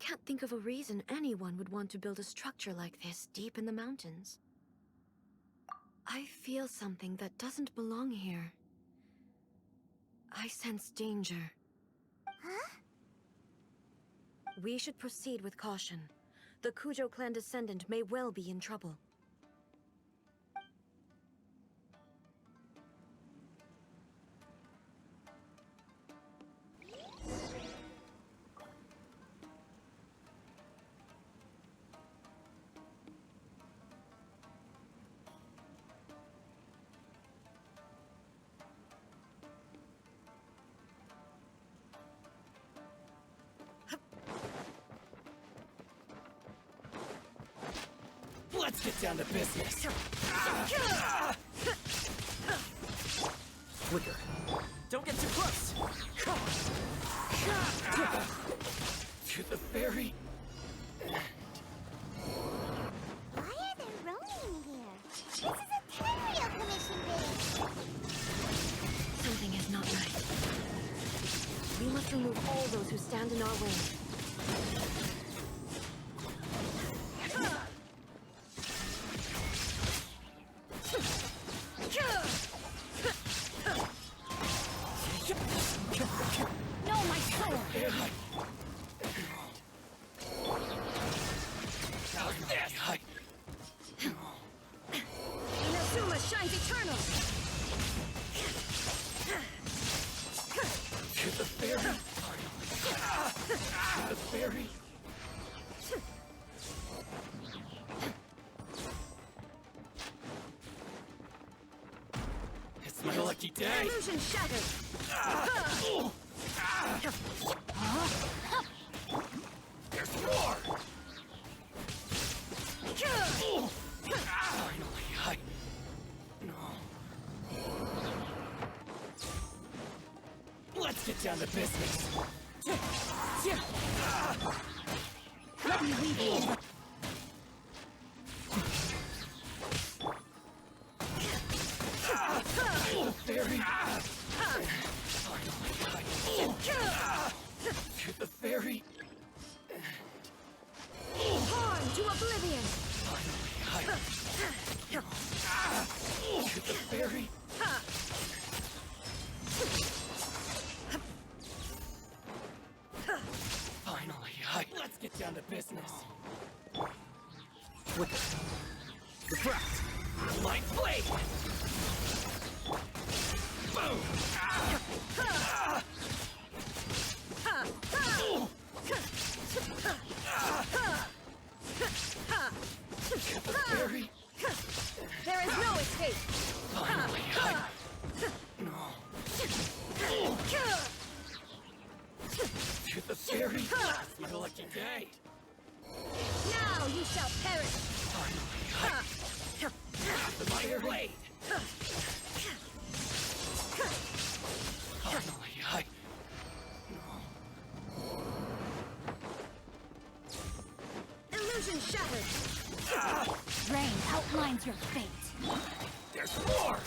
can't think of a reason anyone would want to build a structure like this deep in the mountains. I feel something that doesn't belong here. I sense danger. Huh? We should proceed with caution. The Kujo clan descendant may well be in trouble. Let's get down to business. Quicker. Don't get too close. To the ferry. Why are there Ronin here? This is a Tenryou commission base! Something is not right. We must remove all those who stand in our way. No, my sword! Inazuma shines eternal! To the ferry. To the ferry. It's my lucky day. Illusion shattered! There's more. Finally, let's get down to business. Let me lead you! Ferry. To the ferry. Horn to oblivion! To the ferry. Finally, let's get down to business. Quicker. Refract. Light blade. Boom. Ferry. There is no escape! Finally, to the ferry. It's my lucky day. Now you shall perish! Finally, the mighty blade. Finally, Illusion shattered! Rain outlines your fate. there's more.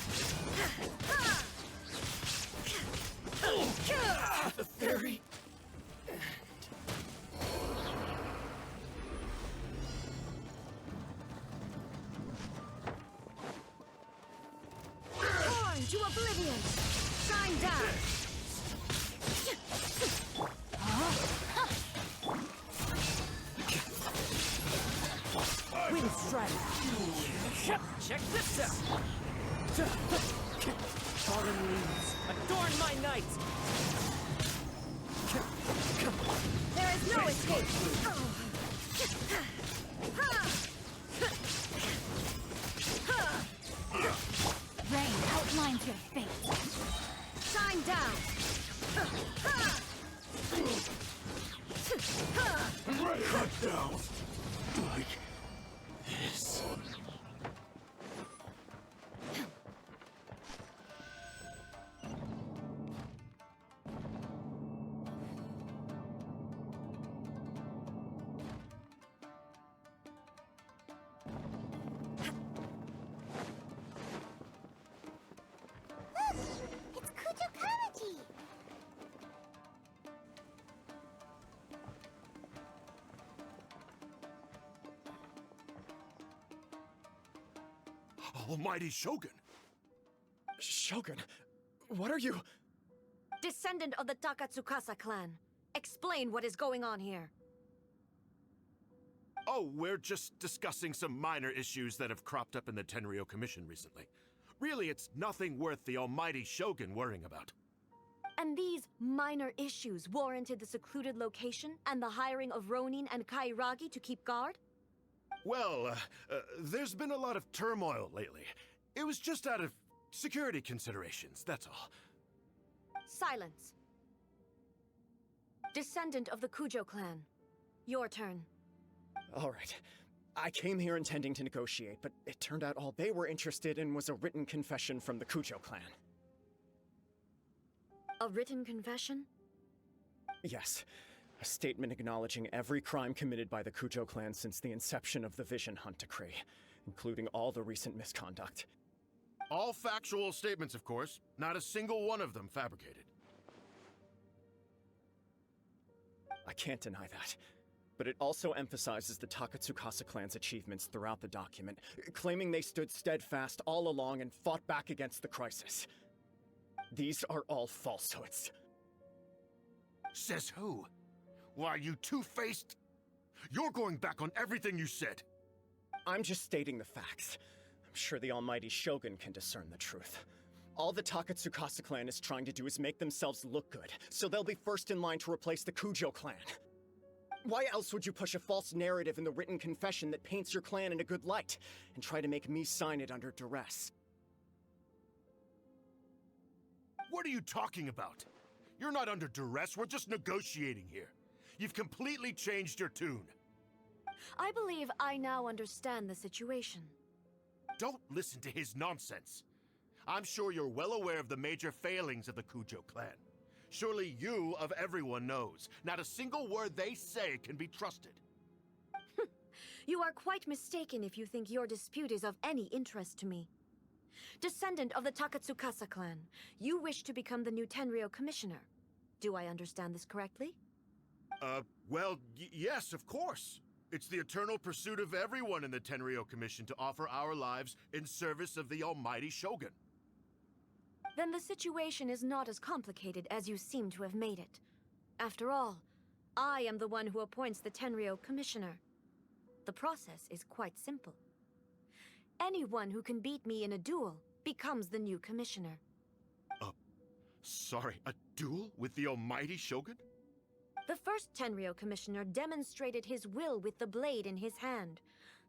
The ferry. Horn to oblivion! Shine down! Wind strike! Check this out. Fallen leaves, adorn my night. There is no escape! Rain outlines your fate. Shine down! Cut down. Like this. It's Kujo. Almighty Shogun! Shogun, what are you? Descendant of the Takatsukasa clan. Explain what is going on here. Oh, we're just discussing some minor issues that have cropped up in the Tenryou Commission recently. Really, it's nothing worth the Almighty Shogun worrying about. And these minor issues warranted the secluded location and the hiring of Ronin and Kairagi to keep guard? Well, there's been a lot of turmoil lately. It was just out of security considerations, that's all. Silence. Descendant of the Kujo clan. Your turn. All right. I came here intending to negotiate, but it turned out all they were interested in was a written confession from the Kujo clan. A written confession? Yes. A statement acknowledging every crime committed by the Kujo clan since the inception of the Vision Hunt Decree, including all the recent misconduct. All factual statements, of course. Not a single one of them fabricated. I can't deny that. But it also emphasizes the Takatsukasa clan's achievements throughout the document, claiming they stood steadfast all along and fought back against the crisis. These are all falsehoods. Says who? Why, you two-faced? You're going back on everything you said. I'm just stating the facts. I'm sure the Almighty Shogun can discern the truth. All the Takatsukasa clan is trying to do is make themselves look good, so they'll be first in line to replace the Kujo clan. Why else would you push a false narrative in the written confession that paints your clan in a good light, and try to make me sign it under duress? What are you talking about? You're not under duress, we're just negotiating here. You've completely changed your tune. I believe I now understand the situation. Don't listen to his nonsense. I'm sure you're well aware of the major failings of the Kujo clan. Surely you, of everyone, knows. Not a single word they say can be trusted. You are quite mistaken if you think your dispute is of any interest to me. Descendant of the Takatsukasa clan, you wish to become the new Tenryou commissioner. Do I understand this correctly? Well, yes, of course. It's the eternal pursuit of everyone in the Tenryou Commission to offer our lives in service of the Almighty Shogun. Then the situation is not as complicated as you seem to have made it. After all, I am the one who appoints the Tenryou commissioner. The process is quite simple. Anyone who can beat me in a duel becomes the new commissioner. Sorry, a duel with the Almighty Shogun? The first Tenryou commissioner demonstrated his will with the blade in his hand.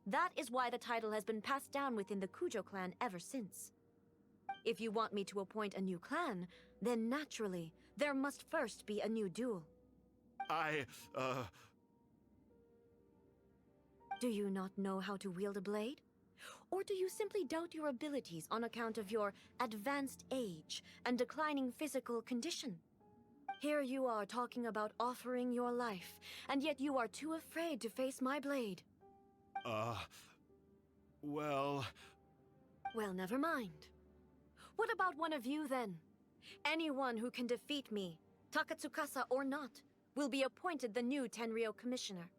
That is why the title has been passed down within the Kujo clan ever since. If you want me to appoint a new clan, then naturally, there must first be a new duel. Do you not know how to wield a blade? Or do you simply doubt your abilities on account of your advanced age and declining physical condition? Here you are talking about offering your life, and yet you are too afraid to face my blade. Well, never mind. What about one of you, then? Anyone who can defeat me, Takatsukasa or not, will be appointed the new Tenryou commissioner.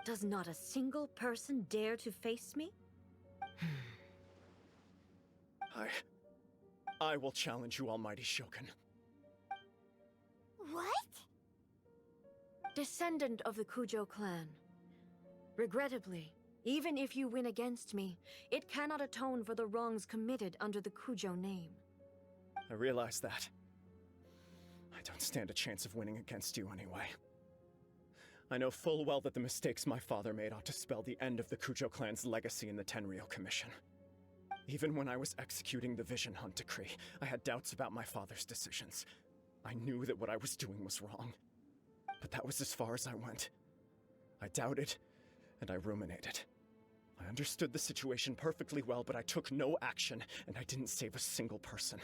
Does not a single person dare to face me? I will challenge you, Almighty Shogun. What? Descendant of the Kujo clan. Regrettably, even if you win against me, it cannot atone for the wrongs committed under the Kujo name. I realize that. I don't stand a chance of winning against you anyway. I know full well that the mistakes my father made ought to spell the end of the Kujo clan's legacy in the Tenryou Commission. Even when I was executing the Vision Hunt Decree, I had doubts about my father's decisions. I knew that what I was doing was wrong. But that was as far as I went. I doubted, and I ruminated. I understood the situation perfectly well, but I took no action, and I didn't save a single person.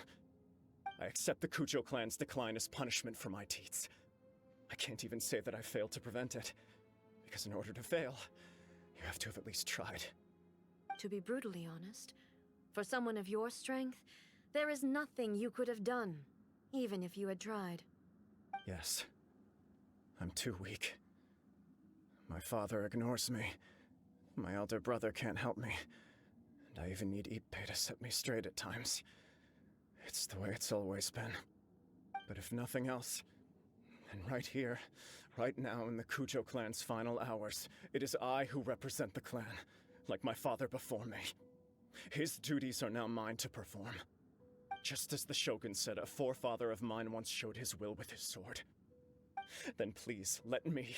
I accept the Kujo clan's decline as punishment for my deeds. I can't even say that I failed to prevent it, because in order to fail, you have to have at least tried. To be brutally honest, for someone of your strength, there is nothing you could have done, even if you had tried. Yes. I'm too weak. My father ignores me. My elder brother can't help me. And I even need Ippei to set me straight at times. It's the way it's always been. But if nothing else, then right here, right now in the Kujo clan's final hours, it is I who represent the clan, like my father before me. His duties are now mine to perform. Just as the Shogun said a forefather of mine once showed his will with his sword. Then please, let me,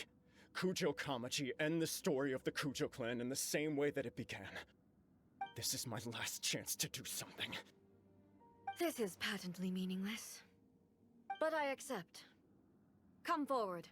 Kujo Kamaji, end the story of the Kujo clan in the same way that it began. This is my last chance to do something. This is patently meaningless. But I accept. Come forward.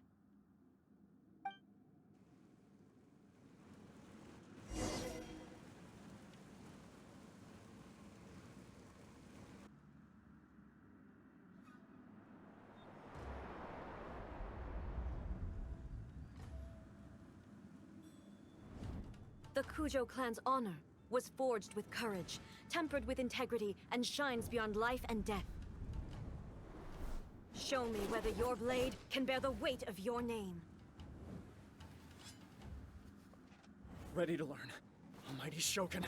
The Kujo clan's honor was forged with courage, tempered with integrity, and shines beyond life and death. Show me whether your blade can bear the weight of your name. Ready to learn. Almighty Shogun.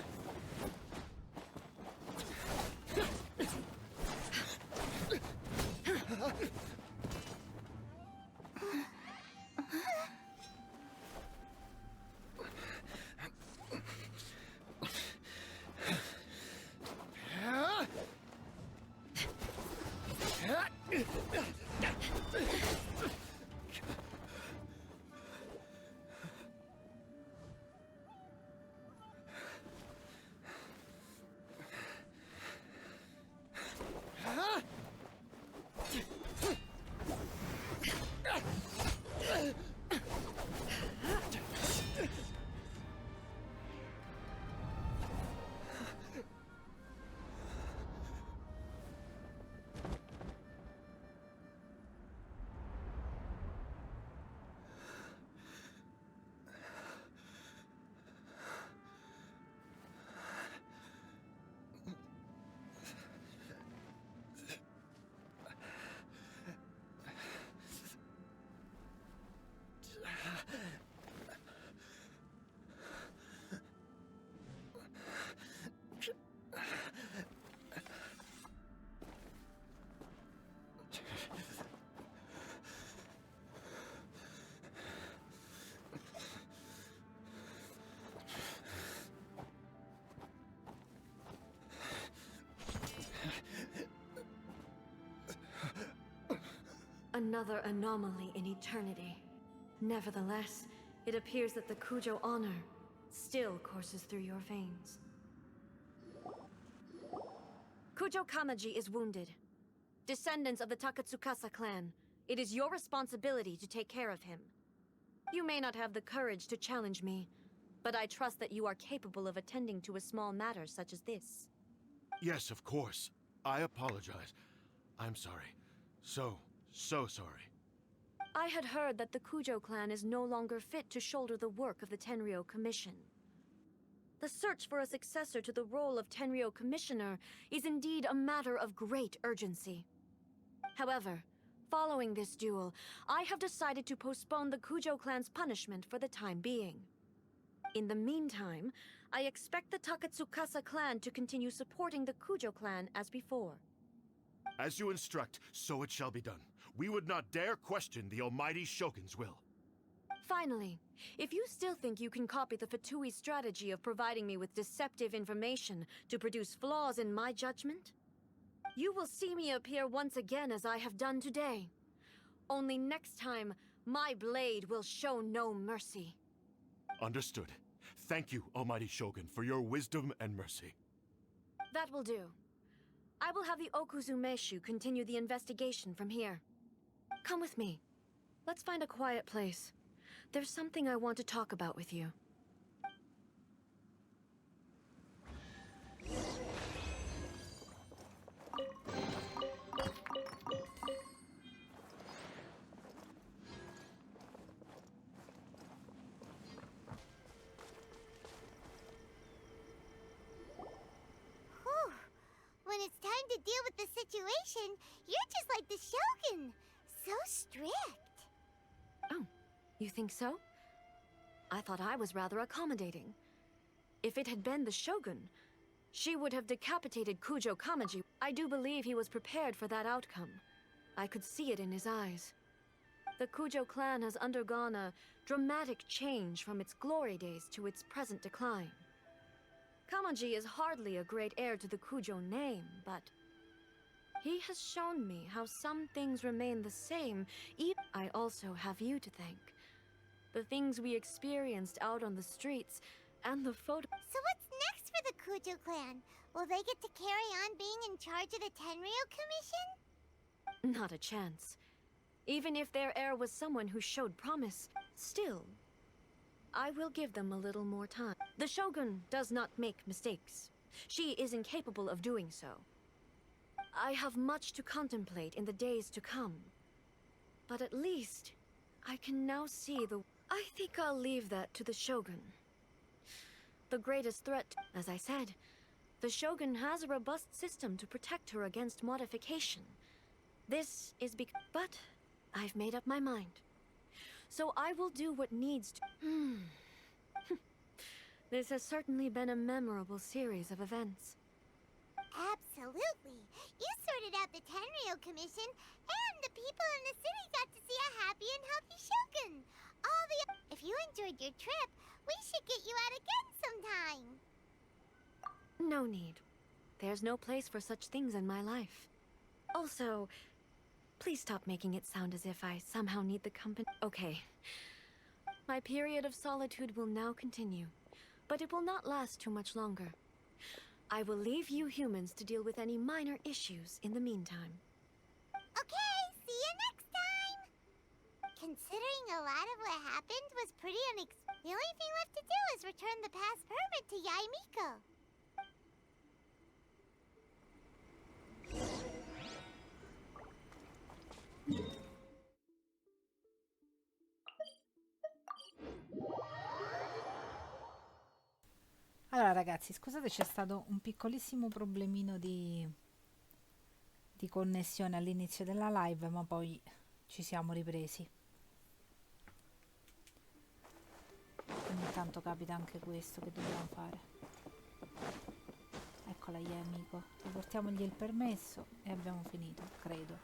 Another anomaly in eternity. Nevertheless, it appears that the Kujo honor still courses through your veins. Kujo Kamaji is wounded. Descendants of the Takatsukasa clan, it is your responsibility to take care of him. You may not have the courage to challenge me, but I trust that you are capable of attending to a small matter such as this. Yes, of course. I apologize. I'm sorry. So sorry. I had heard that the Kujo clan is no longer fit to shoulder the work of the Tenryou Commission. The search for a successor to the role of Tenryou Commissioner is indeed a matter of great urgency. However, following this duel, I have decided to postpone the Kujo clan's punishment for the time being. In the meantime, I expect the Takatsukasa clan to continue supporting the Kujo clan as before. As you instruct, so it shall be done. We would not dare question the Almighty Shogun's will. Finally, if you still think you can copy the Fatui strategy of providing me with deceptive information to produce flaws in my judgment, you will see me appear once again as I have done today. Only next time, my blade will show no mercy. Understood. Thank you, Almighty Shogun, for your wisdom and mercy. That will do. I will have the Okuzumeshu continue the investigation from here. Come with me. Let's find a quiet place. There's something I want to talk about with you. Whew. When it's time to deal with the situation, you're just like the Shogun. So strict. Oh, you think so? I thought I was rather accommodating. If it had been the Shogun, she would have decapitated Kujo Kamaji. I do believe he was prepared for that outcome. I could see it in his eyes. The Kujo clan has undergone a dramatic change from its glory days to its present decline. Kamaji is hardly a great heir to the Kujo name, but he has shown me how some things remain the same. I also have you to thank. The things we experienced out on the streets, and the photo. So what's next for the Kujo clan? Will they get to carry on being in charge of the Tenryo Commission? Not a chance. Even if their heir was someone who showed promise, still, I will give them a little more time. The Shogun does not make mistakes. She is incapable of doing so. I have much to contemplate in the days to come. But at least, I can now see the... I think I'll leave that to the Shogun. The greatest threat, as I said, the Shogun has a robust system to protect her against modification. This is but I've made up my mind. So I will do what needs to... This has certainly been a memorable series of events. Absolutely. You sorted out the Tenryo Commission, and the people in the city got to see a happy and healthy Shogun. If you enjoyed your trip, we should get you out again sometime. No need. There's no place for such things in my life. Also, please stop making it sound as if I somehow need the company. Okay. My period of solitude will now continue, but it will not last too much longer. I will leave you humans to deal with any minor issues in the meantime. Okay, see you next time! Considering a lot of what happened was pretty the only thing left to do is return the pass permit to Yaimiko. Allora ragazzi, scusate, c'è stato un piccolissimo problemino di connessione all'inizio della live, ma poi ci siamo ripresi. Ogni tanto capita anche questo, che dobbiamo fare. Eccola Yaimiko, riportiamogli il permesso e abbiamo finito, credo.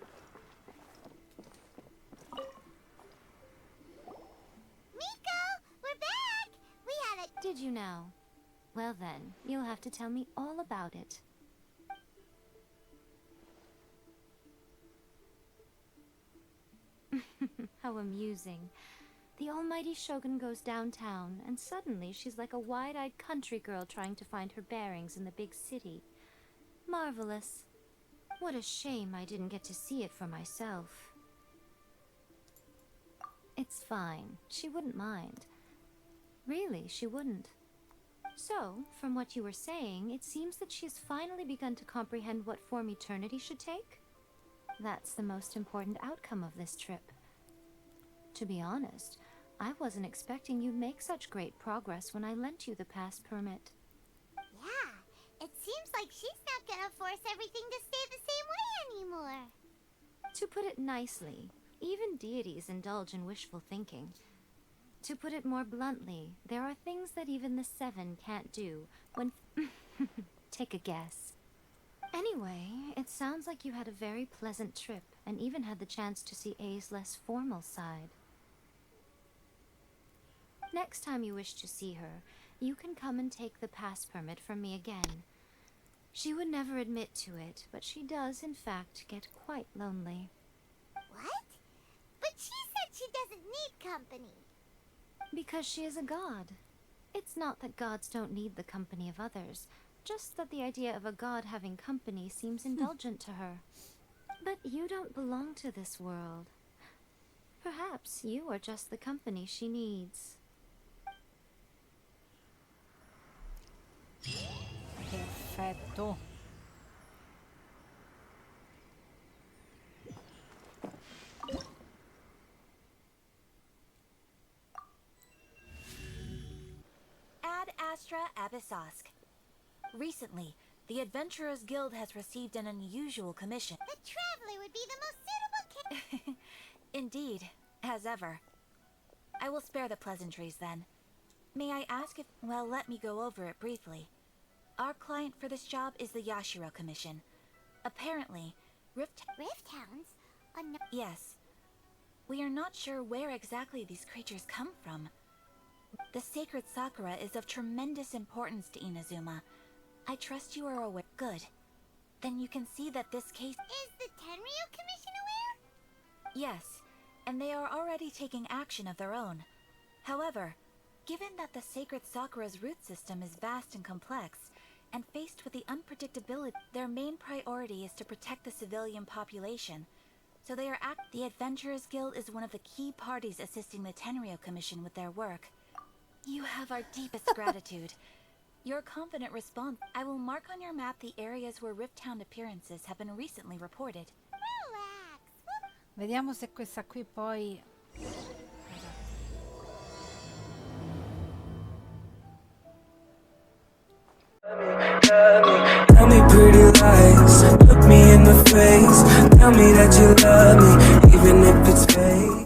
Miko, we're back! We had a... Did you know? Well then, you'll have to tell me all about it. How amusing. The almighty Shogun goes downtown, and suddenly she's like a wide-eyed country girl trying to find her bearings in the big city. Marvelous. What a shame I didn't get to see it for myself. It's fine. She wouldn't mind. Really, she wouldn't. So, from what you were saying, it seems that she has finally begun to comprehend what form eternity should take? That's the most important outcome of this trip. To be honest, I wasn't expecting you'd make such great progress when I lent you the pass permit. Yeah, it seems like she's not gonna force everything to stay the same way anymore. To put it nicely, even deities indulge in wishful thinking. To put it more bluntly, there are things that even the Seven can't do when... Take a guess. Anyway, it sounds like you had a very pleasant trip and even had the chance to see A's less formal side. Next time you wish to see her, you can come and take the pass permit from me again. She would never admit to it, but she does, in fact, get quite lonely. What? But she said she doesn't need company. Because she is a god. It's not that gods don't need the company of others, just that the idea of a god having company seems indulgent to her. But you don't belong to this world. Perhaps you are just the company she needs. Perfetto. Ad Astra Abyssosk. Recently, the Adventurers Guild has received an unusual commission. The Traveler would be the most suitable Indeed, as ever. I will spare the pleasantries then. May I ask if... Well, let me go over it briefly. Our client for this job is the Yashiro Commission. Apparently, Rift Hounds? Yes. We are not sure where exactly these creatures come from. The sacred Sakura is of tremendous importance to Inazuma. I trust you are aware. Good. Then you can see that this case... Is the Tenryo Commission aware? Yes, and they are already taking action of their own. However, given that the sacred Sakura's root system is vast and complex, and faced with the unpredictability, their main priority is to protect the civilian population. So they are the Adventurers Guild is one of the key parties assisting the Tenryo Commission with their work. You have our deepest gratitude. Your confident response. I will mark on your map the areas where Rift Hound appearances have been recently reported. Relax. Vediamo se questa qui poi... Tell me pretty lies, look me in the face. Tell me that you love me, even if it's fake.